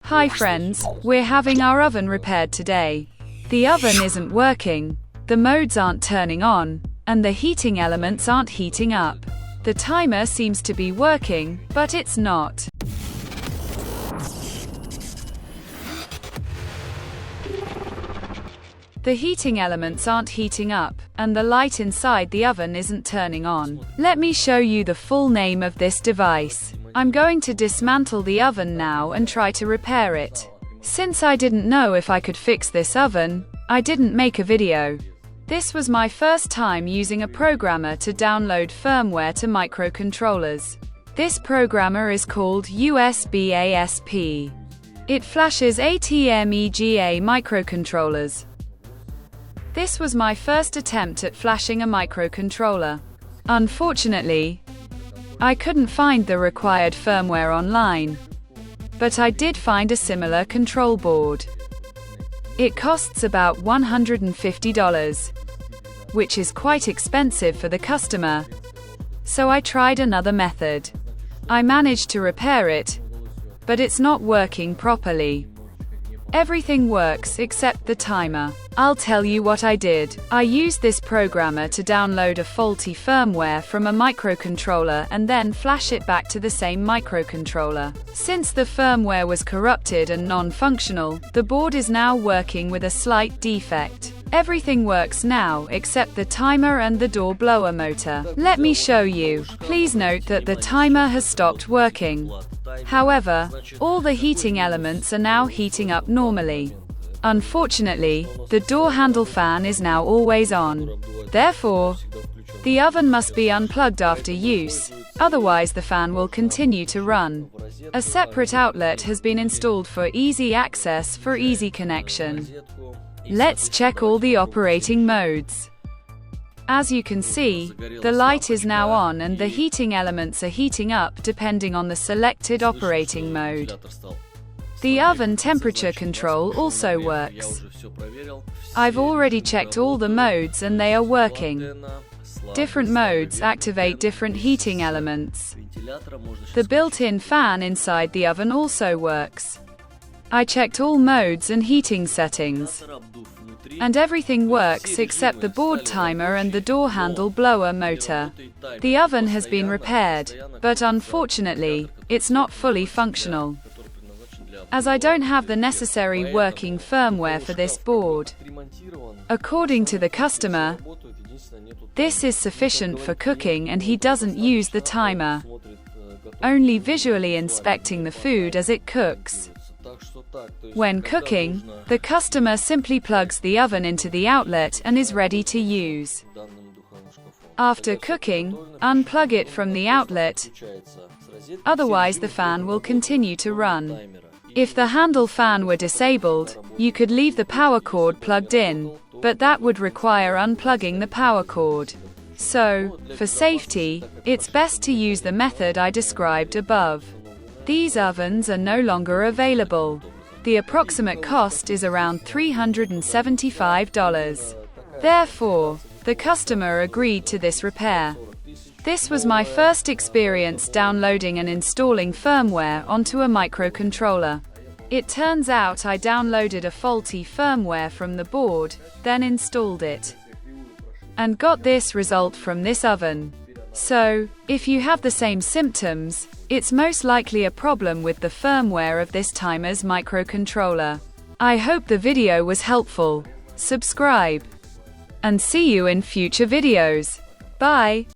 Hi friends, we're having our oven repaired today. The oven isn't working, the modes aren't turning on, and the heating elements aren't heating up. The timer seems to be working, but it's not. The heating elements aren't heating up, and the light inside the oven isn't turning on. Let me show you the full name of this device. I'm going to dismantle the oven now and try to repair it. Since I didn't know if I could fix this oven, I didn't make a video. This was my first time using a programmer to download firmware to microcontrollers. This programmer is called USB ASP. It flashes ATmEGA microcontrollers. This was my first attempt at flashing a microcontroller. Unfortunately, I couldn't find the required firmware online, but I did find a similar control board. It costs about $150, which is quite expensive for the customer, so I tried another method. I managed to repair it, but it's not working properly. Everything works except the timer. I'll tell you what I did. I used this programmer to download a faulty firmware from a microcontroller and then flash it back to the same microcontroller. Since the firmware was corrupted and non-functional, the board is now working with a slight defect. Everything works now except the timer and the door blower motor. Let me show you. Please note that the timer has stopped working. However, all the heating elements are now heating up normally. Unfortunately, the door handle fan is now always on. Therefore, the oven must be unplugged after use, otherwise the fan will continue to run. A separate outlet has been installed for easy access for easy connection. Let's check all the operating modes. As you can see, the light is now on and the heating elements are heating up depending on the selected operating mode. The oven temperature control also works. I've already checked all the modes and they are working. Different modes activate different heating elements. The built-in fan inside the oven also works. I checked all modes and heating settings, and everything works except the board timer and the door handle blower motor. The oven has been repaired, but unfortunately, it's not fully functional, as I don't have the necessary working firmware for this board. According to the customer, this is sufficient for cooking and he doesn't use the timer, only visually inspecting the food as it cooks. When cooking, the customer simply plugs the oven into the outlet and is ready to use. After cooking, unplug it from the outlet, otherwise the fan will continue to run. If the handle fan were disabled, you could leave the power cord plugged in, but that would require unplugging the power cord. So, for safety, it's best to use the method I described above. These ovens are no longer available. The approximate cost is around $375. Therefore, the customer agreed to this repair. This was my first experience downloading and installing firmware onto a microcontroller. It turns out I downloaded a faulty firmware from the board, then installed it, and got this result from this oven. So, if you have the same symptoms, it's most likely a problem with the firmware of this timer's microcontroller. I hope the video was helpful. Subscribe, and see you in future videos. Bye!